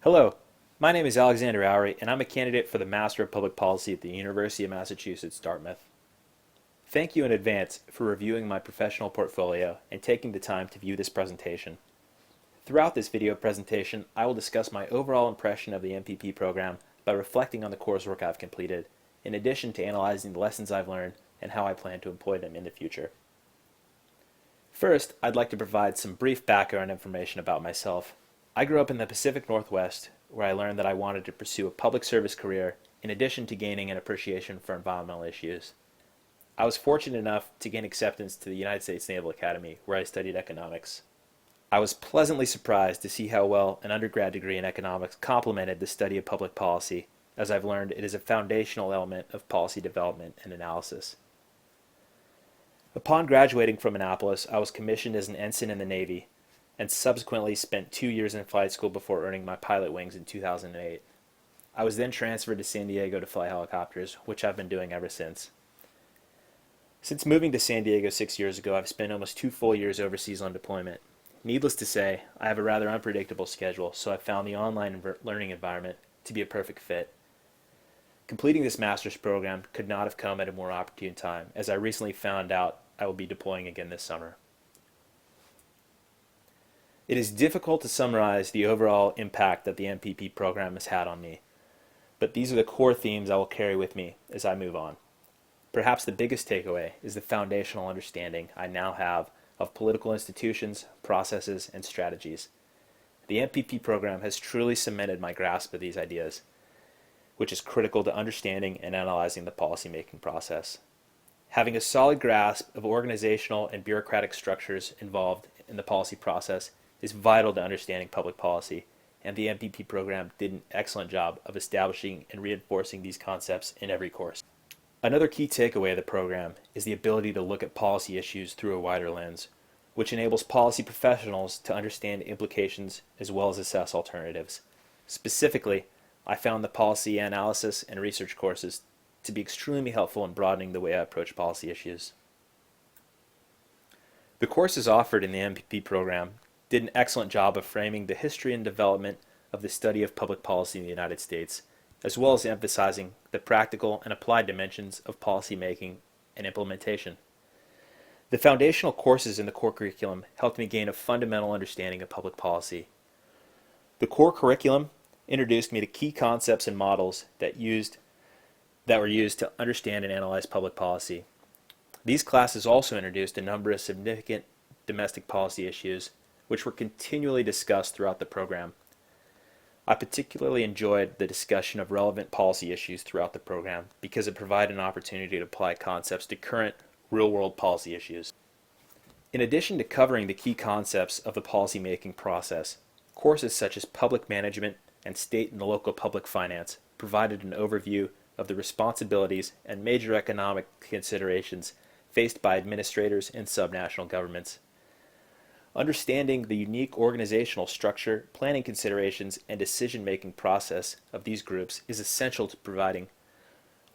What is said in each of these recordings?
Hello, my name is Alexander Oury, and I'm a candidate for the Master of Public Policy at the University of Massachusetts, Dartmouth. Thank you in advance for reviewing my professional portfolio and taking the time to view this presentation. Throughout this video presentation, I will discuss my overall impression of the MPP program by reflecting on the coursework I've completed, in addition to analyzing the lessons I've learned and how I plan to employ them in the future. First, I'd like to provide some brief background information about myself. I grew up in the Pacific Northwest, where I learned that I wanted to pursue a public service career in addition to gaining an appreciation for environmental issues. I was fortunate enough to gain acceptance to the United States Naval Academy, where I studied economics. I was pleasantly surprised to see how well an undergrad degree in economics complemented the study of public policy, as I've learned it is a foundational element of policy development and analysis. Upon graduating from Annapolis, I was commissioned as an ensign in the Navy, and subsequently spent 2 years in flight school before earning my pilot wings in 2008. I was then transferred to San Diego to fly helicopters, which I've been doing ever since. Since moving to San Diego 6 years ago, I've spent almost 2 full years overseas on deployment. Needless to say, I have a rather unpredictable schedule, so I've found the online learning environment to be a perfect fit. Completing this master's program could not have come at a more opportune time, as I recently found out I will be deploying again this summer. It is difficult to summarize the overall impact that the MPP program has had on me, but these are the core themes I will carry with me as I move on. Perhaps the biggest takeaway is the foundational understanding I now have of political institutions, processes, and strategies. The MPP program has truly cemented my grasp of these ideas, which is critical to understanding and analyzing the policymaking process. Having a solid grasp of organizational and bureaucratic structures involved in the policy process is vital to understanding public policy, and the MPP program did an excellent job of establishing and reinforcing these concepts in every course. Another key takeaway of the program is the ability to look at policy issues through a wider lens, which enables policy professionals to understand implications as well as assess alternatives. Specifically, I found the policy analysis and research courses to be extremely helpful in broadening the way I approach policy issues. The courses offered in the MPP program did an excellent job of framing the history and development of the study of public policy in the United States, as well as emphasizing the practical and applied dimensions of policy making and implementation. The foundational courses in the core curriculum helped me gain a fundamental understanding of public policy. The core curriculum introduced me to key concepts and models that were used to understand and analyze public policy. These classes also introduced a number of significant domestic policy issues which were continually discussed throughout the program. I particularly enjoyed the discussion of relevant policy issues throughout the program because it provided an opportunity to apply concepts to current, real-world policy issues. In addition to covering the key concepts of the policymaking process, courses such as public management and state and local public finance provided an overview of the responsibilities and major economic considerations faced by administrators and subnational governments. Understanding the unique organizational structure, planning considerations, and decision-making process of these groups is essential to providing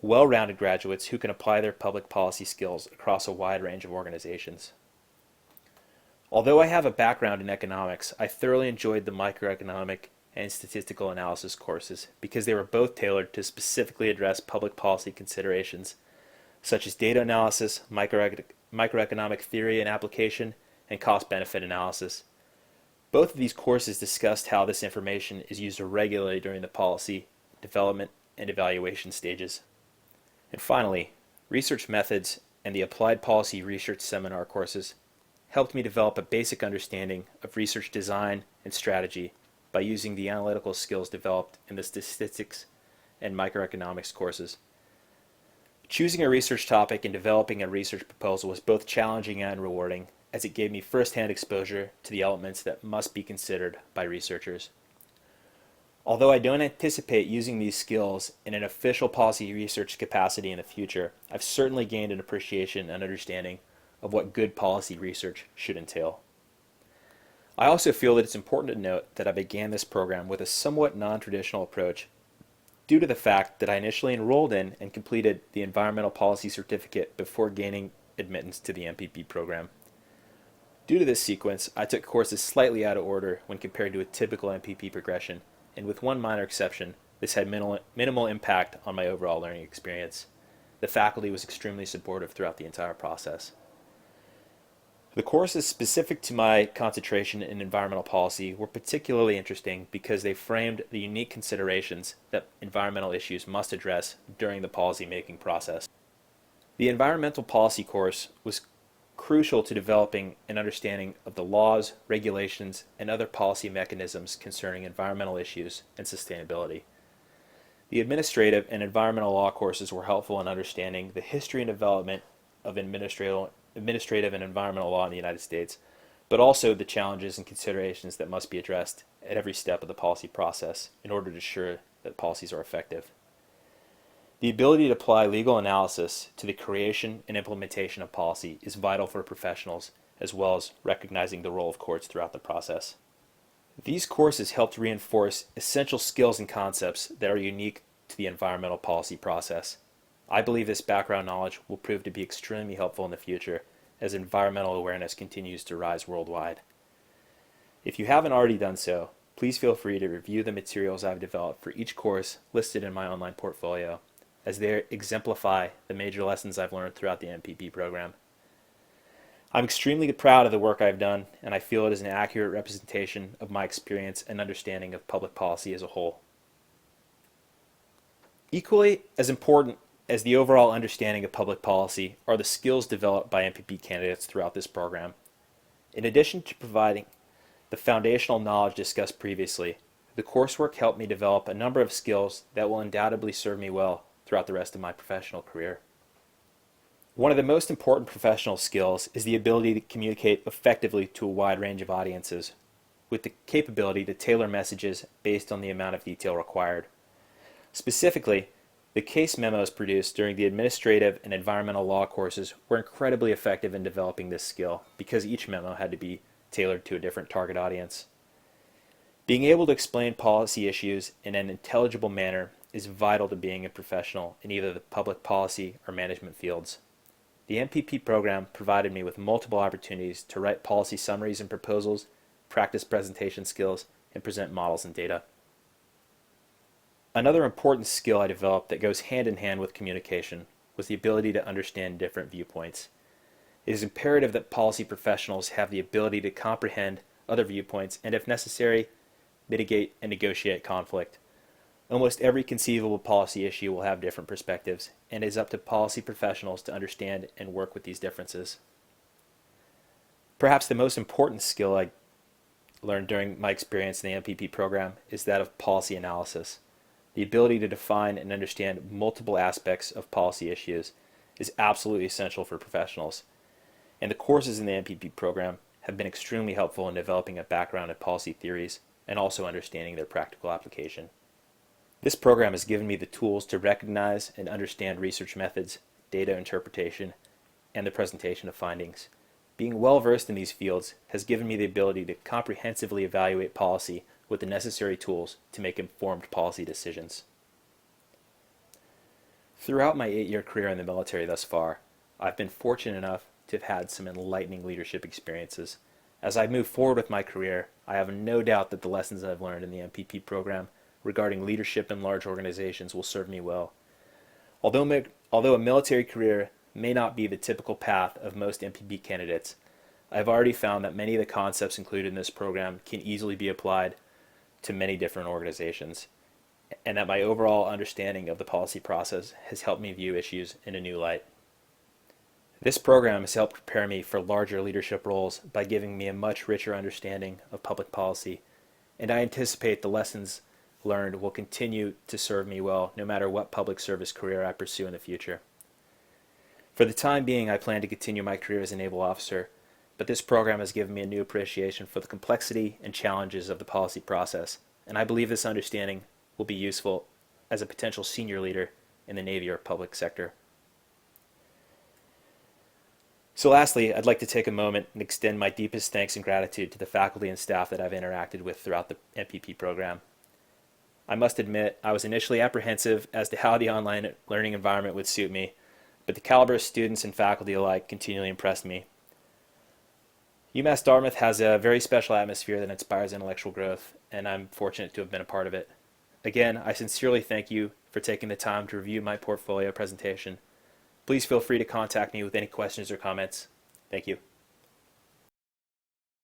well-rounded graduates who can apply their public policy skills across a wide range of organizations. Although I have a background in economics, I thoroughly enjoyed the microeconomic and statistical analysis courses because they were both tailored to specifically address public policy considerations such as data analysis, microeconomic theory and application, and cost-benefit analysis. Both of these courses discussed how this information is used regularly during the policy, development, and evaluation stages. And finally, research methods and the applied policy research seminar courses helped me develop a basic understanding of research design and strategy by using the analytical skills developed in the statistics and microeconomics courses. Choosing a research topic and developing a research proposal was both challenging and rewarding, as it gave me first-hand exposure to the elements that must be considered by researchers. Although I don't anticipate using these skills in an official policy research capacity in the future, I've certainly gained an appreciation and understanding of what good policy research should entail. I also feel that it's important to note that I began this program with a somewhat non-traditional approach due to the fact that I initially enrolled in and completed the Environmental Policy Certificate before gaining admittance to the MPP program. Due to this sequence, I took courses slightly out of order when compared to a typical MPP progression, and with one minor exception, this had minimal impact on my overall learning experience. The faculty was extremely supportive throughout the entire process. The courses specific to my concentration in environmental policy were particularly interesting because they framed the unique considerations that environmental issues must address during the policy-making process. The environmental policy course was crucial to developing an understanding of the laws, regulations, and other policy mechanisms concerning environmental issues and sustainability. The administrative and environmental law courses were helpful in understanding the history and development of administrative and environmental law in the United States, but also the challenges and considerations that must be addressed at every step of the policy process in order to ensure that policies are effective. The ability to apply legal analysis to the creation and implementation of policy is vital for professionals, as well as recognizing the role of courts throughout the process. These courses helped reinforce essential skills and concepts that are unique to the environmental policy process. I believe this background knowledge will prove to be extremely helpful in the future as environmental awareness continues to rise worldwide. If you haven't already done so, please feel free to review the materials I've developed for each course listed in my online portfolio, as they exemplify the major lessons I've learned throughout the MPP program. I'm extremely proud of the work I've done, and I feel it is an accurate representation of my experience and understanding of public policy as a whole. Equally as important as the overall understanding of public policy are the skills developed by MPP candidates throughout this program. In addition to providing the foundational knowledge discussed previously, the coursework helped me develop a number of skills that will undoubtedly serve me well throughout the rest of my professional career. One of the most important professional skills is the ability to communicate effectively to a wide range of audiences, with the capability to tailor messages based on the amount of detail required. Specifically, the case memos produced during the administrative and environmental law courses were incredibly effective in developing this skill because each memo had to be tailored to a different target audience. Being able to explain policy issues in an intelligible manner is vital to being a professional in either the public policy or management fields. The MPP program provided me with multiple opportunities to write policy summaries and proposals, practice presentation skills, and present models and data. Another important skill I developed that goes hand in hand with communication was the ability to understand different viewpoints. It is imperative that policy professionals have the ability to comprehend other viewpoints and, if necessary, mitigate and negotiate conflict. Almost every conceivable policy issue will have different perspectives, and it is up to policy professionals to understand and work with these differences. Perhaps the most important skill I learned during my experience in the MPP program is that of policy analysis. The ability to define and understand multiple aspects of policy issues is absolutely essential for professionals, and the courses in the MPP program have been extremely helpful in developing a background in policy theories and also understanding their practical application. This program has given me the tools to recognize and understand research methods, data interpretation, and the presentation of findings. Being well versed in these fields has given me the ability to comprehensively evaluate policy with the necessary tools to make informed policy decisions. Throughout my 8-year career in the military thus far, I've been fortunate enough to have had some enlightening leadership experiences. As I move forward with my career, I have no doubt that the lessons I've learned in the MPP program regarding leadership in large organizations will serve me well. Although a military career may not be the typical path of most MPP candidates, I've already found that many of the concepts included in this program can easily be applied to many different organizations, and that my overall understanding of the policy process has helped me view issues in a new light. This program has helped prepare me for larger leadership roles by giving me a much richer understanding of public policy, and I anticipate the lessons learned will continue to serve me well no matter what public service career I pursue in the future. For the time being, I plan to continue my career as a naval officer, but this program has given me a new appreciation for the complexity and challenges of the policy process, and I believe this understanding will be useful as a potential senior leader in the Navy or public sector. So lastly, I'd like to take a moment and extend my deepest thanks and gratitude to the faculty and staff that I've interacted with throughout the MPP program. I must admit, I was initially apprehensive as to how the online learning environment would suit me, but the caliber of students and faculty alike continually impressed me. UMass Dartmouth has a very special atmosphere that inspires intellectual growth, and I'm fortunate to have been a part of it. Again, I sincerely thank you for taking the time to review my portfolio presentation. Please feel free to contact me with any questions or comments. Thank you.